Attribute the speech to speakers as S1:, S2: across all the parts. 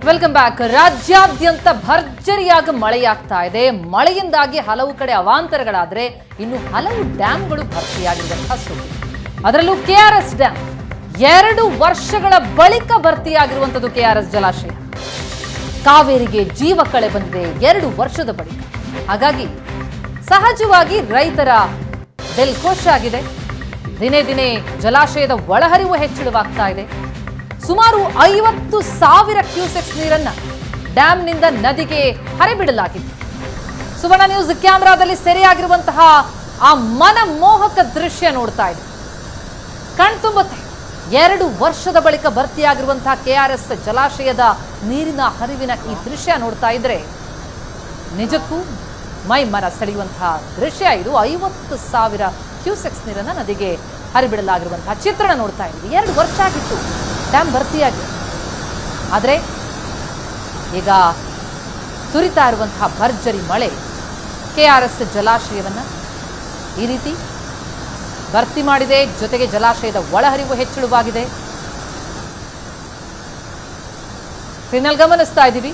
S1: Welcome back. ರಾಜ್ಯಾದ್ಯಂತ ಭರ್ಜರಿಯಾಗಿ ಮಳೆಯಾಗ್ತಾ ಇದೆ. ಮಳೆಯಿಂದಾಗಿ ಹಲವು ಕಡೆ ಅವಾಂತರಗಳಾದರೆ ಇನ್ನು ಹಲವು ಡ್ಯಾಂಗಳು ಭರ್ತಿಯಾಗಿರುವಂತಹ ಸುದ್ದಿ. ಅದರಲ್ಲೂ ಕೆಆರ್ಎಸ್ ಡ್ಯಾಮ್ 2 ವರ್ಷಗಳ ಬಳಿಕ ಭರ್ತಿಯಾಗಿರುವಂಥದ್ದು. ಕೆಆರ್ಎಸ್ ಜಲಾಶಯ ಕಾವೇರಿಗೆ ಜೀವ ಕಳೆ ಬಂದಿದೆ 2 ವರ್ಷದ ಬಳಿಕ. ಹಾಗಾಗಿ ಸಹಜವಾಗಿ ರೈತರ ದಿಲ್ಖುಷ್ ಆಗಿದೆ. ದಿನೇ ದಿನೇ ಜಲಾಶಯದ ಒಳಹರಿವು ಹೆಚ್ಚಳವಾಗ್ತಾ ಇದೆ. ಸುಮಾರು 50,000 ಕ್ಯೂಸೆಕ್ಸ್ ನೀರನ್ನ ಡ್ಯಾಂನಿಂದ ನದಿಗೆ ಹರಿಬಿಡಲಾಗಿದೆ. ಸುವರ್ಣ ನ್ಯೂಸ್ ಕ್ಯಾಮೆರಾದಲ್ಲಿ ಸೆರೆಯಾಗಿರುವಂತಹ ಆ ಮನಮೋಹಕ ದೃಶ್ಯ ನೋಡ್ತಾ ಇದೆ, ಕಣ್ತುಂಬುತ್ತೆ. 2 ವರ್ಷದ ಬಳಿಕ ಭರ್ತಿಯಾಗಿರುವಂತಹ ಕೆಆರ್ಎಸ್ ಜಲಾಶಯದ ನೀರಿನ ಹರಿವಿನ ಈ ದೃಶ್ಯ ನೋಡ್ತಾ ಇದ್ರೆ ನಿಜಕ್ಕೂ ಮೈ ಮನ ಸೆಳೆಯುವಂತಹ ದೃಶ್ಯ ಇದು. 50,000 ಕ್ಯೂಸೆಕ್ಸ್ ನೀರನ್ನ ನದಿಗೆ ಹರಿಬಿಡಲಾಗಿರುವಂತಹ ಚಿತ್ರಣ ನೋಡ್ತಾ ಇದ್ದೀವಿ. 2 ವರ್ಷ ಆಗಿತ್ತು ಡ್ಯಾಮ್ ಭರ್ತಿಯಾಗಿ. ಆದರೆ ಈಗ ಸುರಿತಾ ಇರುವಂತಹ ಭರ್ಜರಿ ಮಳೆ ಕೆಆರ್ಎಸ್ ಜಲಾಶಯವನ್ನು ಈ ರೀತಿ ಭರ್ತಿ ಮಾಡಿದೆ. ಜೊತೆಗೆ ಜಲಾಶಯದ ಒಳಹರಿವು ಹೆಚ್ಚಳವಾಗಿದೆ. ಸ್ಕ್ರೀನಲ್ಲಿ ಗಮನಿಸ್ತಾ ಇದ್ದೀವಿ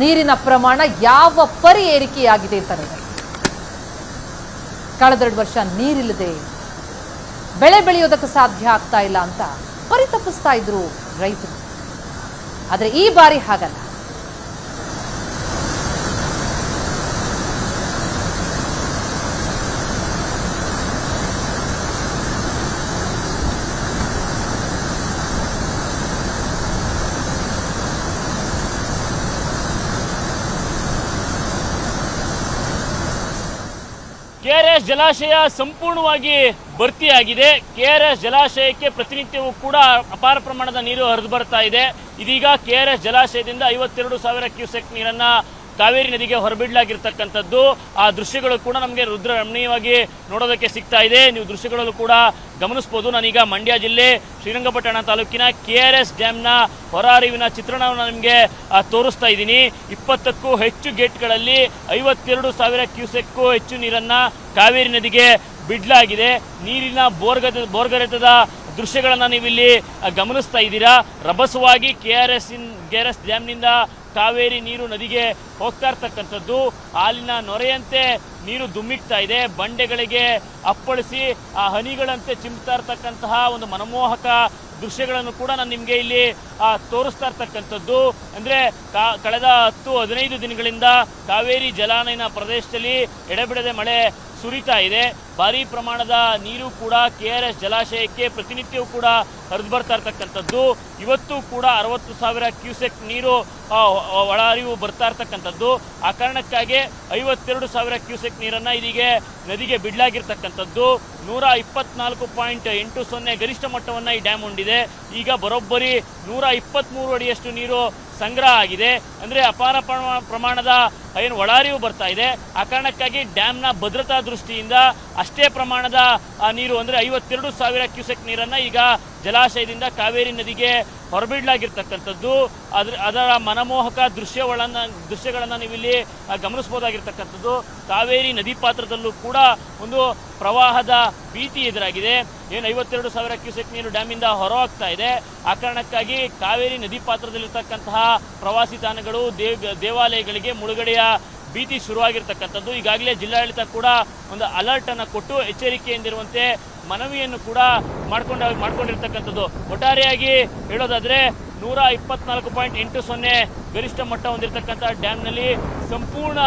S1: ನೀರಿನ ಪ್ರಮಾಣ ಯಾವ ಪರಿ ಏರಿಕೆಯಾಗಿದೆ ಅಂತ ನೋಡಿ. ಕಳೆದ 2 ವರ್ಷ ನೀರಿಲ್ಲದೆ ಬೆಳೆ ಬೆಳೆಯೋದಕ್ಕೆ ಸಾಧ್ಯ ಆಗ್ತಾ ಇಲ್ಲ ಅಂತ ಪರಿತಪಿಸ್ತಾ ಇದ್ರು ರೈತರು. ಆದರೆ ಈ ಬಾರಿ ಹಾಗಲ್ಲ.
S2: ಕೆಆರ್ಎಸ್ ಜಲಾಶಯ ಸಂಪೂರ್ಣವಾಗಿ ಭರ್ತಿಯಾಗಿದೆ. ಕೆಆರ್ಎಸ್ ಜಲಾಶಯಕ್ಕೆ ಪ್ರತಿನಿತ್ಯವೂ ಕೂಡ ಅಪಾರ ಪ್ರಮಾಣದ ನೀರು ಹರಿದು ಬರ್ತಾ ಇದೆ. ಇದೀಗ ಕೆಆರ್ಎಸ್ ಜಲಾಶಯದಿಂದ 52,000 ಕ್ಯೂಸೆಕ್ ನೀರನ್ನ ಕಾವೇರಿ ನದಿಗೆ ಹೊರಬಿಡಲಾಗಿರ್ತಕ್ಕಂಥದ್ದು. ಆ ದೃಶ್ಯಗಳು ಕೂಡ ನಮಗೆ ರಮಣೀಯವಾಗಿ ನೋಡೋದಕ್ಕೆ ಸಿಗ್ತಾ ಇದೆ. ನೀವು ದೃಶ್ಯಗಳಲ್ಲೂ ಕೂಡ ಗಮನಿಸ್ಬೋದು. ನಾನೀಗ ಮಂಡ್ಯ ಜಿಲ್ಲೆ ಶ್ರೀರಂಗಪಟ್ಟಣ ತಾಲೂಕಿನ ಕೆಆರ್ಎಸ್ ಡ್ಯಾಮ್ನ ಹೊರಹರಿವಿನ ಚಿತ್ರಣವನ್ನು ನಿಮಗೆ ತೋರಿಸ್ತಾ ಇದ್ದೀನಿ. 20ಕ್ಕೂ ಹೆಚ್ಚು ಗೇಟ್ಗಳಲ್ಲಿ 52,000 ಕ್ಯೂಸೆಕ್ಕೂ ಹೆಚ್ಚು ನೀರನ್ನು ಕಾವೇರಿ ನದಿಗೆ ಬಿಡಲಾಗಿದೆ. ನೀರಿನ ಬೋರ್ಗರೆತದ ದೃಶ್ಯಗಳನ್ನು ನೀವಿಲ್ಲಿ ಗಮನಿಸ್ತಾ ಇದ್ದೀರಾ. ರಭಸವಾಗಿ ಕೆಆರ್ಎಸ್ ಡ್ಯಾಮ್ನಿಂದ ಕಾವೇರಿ ನೀರು ನದಿಗೆ ಹೋಗ್ತಾ ಇರ್ತಕ್ಕಂಥದ್ದು. ಹಾಲಿನ ನೊರೆಯಂತೆ ನೀರು ಧುಮ್ಮಿಕ್ತಾ ಇದೆ. ಬಂಡೆಗಳಿಗೆ ಅಪ್ಪಳಿಸಿ ಆ ಹನಿಗಳಂತೆ ಚಿಮ್ತಾ ಇರ್ತಕ್ಕಂತಹ ಒಂದು ಮನಮೋಹಕ ದೃಶ್ಯಗಳನ್ನು ಕೂಡ ನಾನು ನಿಮಗೆ ಇಲ್ಲಿ ತೋರಿಸ್ತಾ ಇರ್ತಕ್ಕಂಥದ್ದು. ಅಂದರೆ ಕಳೆದ 10-15 ದಿನಗಳಿಂದ ಕಾವೇರಿ ಜಲಾನಯನ ಪ್ರದೇಶದಲ್ಲಿ ಎಡೆಬಿಡದೆ ಮಳೆ ಸುರಿತಾ ಇದೆ. ಭಾರೀ ಪ್ರಮಾಣದ ನೀರು ಕೂಡ ಕೆಆರ್ಎಸ್ ಜಲಾಶಯಕ್ಕೆ ಪ್ರತಿನಿತ್ಯವೂ ಕೂಡ ಹರಿದು ಬರ್ತಾ ಇರ್ತಕ್ಕಂಥದ್ದು. ಇವತ್ತು ಕೂಡ 60,000 ಕ್ಯೂಸೆಕ್ ನೀರು ಒಳಹರಿವು ಬರ್ತಾ ಇರ್ತಕ್ಕಂಥದ್ದು. ಆ ಕಾರಣಕ್ಕಾಗಿ 52,000 ಕ್ಯೂಸೆಕ್ ನೀರನ್ನು ಇದೀಗೆ ನದಿಗೆ ಬಿಡಲಾಗಿರ್ತಕ್ಕಂಥದ್ದು. 124.80 ಗರಿಷ್ಠ ಮಟ್ಟವನ್ನು ಈ ಡ್ಯಾಮ್ ಹೊಂದಿದೆ. ಈಗ ಬರೋಬ್ಬರಿ 123 ಅಡಿಯಷ್ಟು ನೀರು ಸಂಗ್ರಹ ಆಗಿದೆ. ಅಂದರೆ ಅಪಾರ ಪ್ರಮಾಣದ ಏನು ಒಳಹರಿವು ಬರ್ತಾ ಇದೆ. ಆ ಕಾರಣಕ್ಕಾಗಿ ಡ್ಯಾಮ್ನ ಭದ್ರತಾ ದೃಷ್ಟಿಯಿಂದ ಅಷ್ಟೇ ಪ್ರಮಾಣದ ನೀರು ಅಂದರೆ 52,000 ಕ್ಯೂಸೆಕ್ ನೀರನ್ನು ಈಗ ಜಲಾಶಯದಿಂದ ಕಾವೇರಿ ನದಿಗೆ ಹೊರಬಿಡಲಾಗಿರ್ತಕ್ಕಂಥದ್ದು. ಅದರ ಮನಮೋಹಕ ದೃಶ್ಯಗಳನ್ನು ನೀವಿಲ್ಲಿ ಗಮನಿಸ್ಬೋದಾಗಿರ್ತಕ್ಕಂಥದ್ದು. ಕಾವೇರಿ ನದಿ ಪಾತ್ರದಲ್ಲೂ ಕೂಡ ಒಂದು ಪ್ರವಾಹದ ಭೀತಿ ಎದುರಾಗಿದೆ. ಏನು 52,000 ಕ್ಯೂಸೆಕ್ ನೀರು ಡ್ಯಾಮಿಂದ ಹೊರಹೋಗ್ತಾ ಇದೆ. ಆ ಕಾರಣಕ್ಕಾಗಿ ಕಾವೇರಿ ನದಿ ಪಾತ್ರದಲ್ಲಿರ್ತಕ್ಕಂತಹ ಪ್ರವಾಸಿ ತಾಣಗಳು, ದೇವಾಲಯಗಳಿಗೆ ಮುಳುಗಡೆಯ ಭೀತಿ ಶುರುವಾಗಿರ್ತಕ್ಕಂಥದ್ದು. ಈಗಾಗಲೇ ಜಿಲ್ಲಾಡಳಿತ ಕೂಡ ಒಂದು ಅಲರ್ಟನ್ನು ಕೊಟ್ಟು ಎಚ್ಚರಿಕೆಯಿಂದಿರುವಂತೆ ಮನವಿಯನ್ನು ಕೂಡ ಮಾಡ್ಕೊಂಡಿರ್ತಕ್ಕಂಥದ್ದು. ಒಟ್ಟಾರೆಯಾಗಿ ಹೇಳೋದಾದರೆ 124.80 ಗರಿಷ್ಠ ಮಟ್ಟ ಹೊಂದಿರತಕ್ಕಂಥ ಡ್ಯಾಮ್ನಲ್ಲಿ ಸಂಪೂರ್ಣ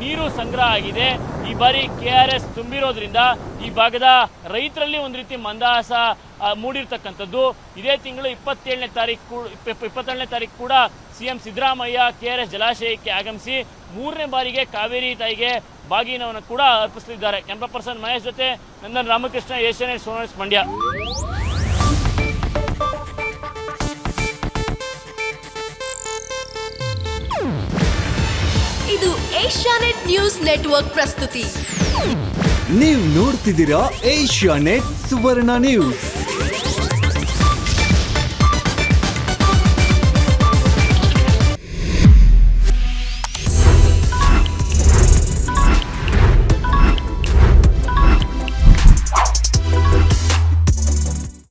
S2: ನೀರು ಸಂಗ್ರಹ ಆಗಿದೆ. ಈ ಬಾರಿ ಕೆಆರ್ಎಸ್ ತುಂಬಿರೋದ್ರಿಂದ ಈ ಭಾಗದ ರೈತರಲ್ಲಿ ಒಂದು ರೀತಿ ಮಂದಹಾಸ ಮೂಡಿರ್ತಕ್ಕಂಥದ್ದು. ಇದೇ ತಿಂಗಳು 27ನೇ ತಾರೀಕು ಕೂಡ ಸಿಎಂ ಸಿದ್ದರಾಮಯ್ಯ ಕೆಆರ್ಎಸ್ ಜಲಾಶಯಕ್ಕೆ ಆಗಮಿಸಿ 3ನೇ ಬಾರಿಗೆ ಕಾವೇರಿ ತಾಯಿಗೆ ಬಾಗಿನವನ್ನು ಕೂಡ ಅರ್ಪಿಸಲಿದ್ದಾರೆ. ಕ್ಯಾಮ್ರಾ ಪರ್ಸನ್ ಮಹೇಶ್ ಜೊತೆ ನಂದನ್ ರಾಮಕೃಷ್ಣ, ಏಷ್ಯಾನೆಟ್ ಸೋನಸ್ ಮಂಡ್ಯ.
S3: ಇದು ಏಷ್ಯಾನೆಟ್ ನ್ಯೂಸ್ ನೆಟ್ವರ್ಕ್ ಪ್ರಸ್ತುತಿ.
S4: ನೀವು ನೋಡ್ತಿದ್ದೀರಾ ಏಷ್ಯಾನೆಟ್ ಸುವರ್ಣ ನ್ಯೂಸ್.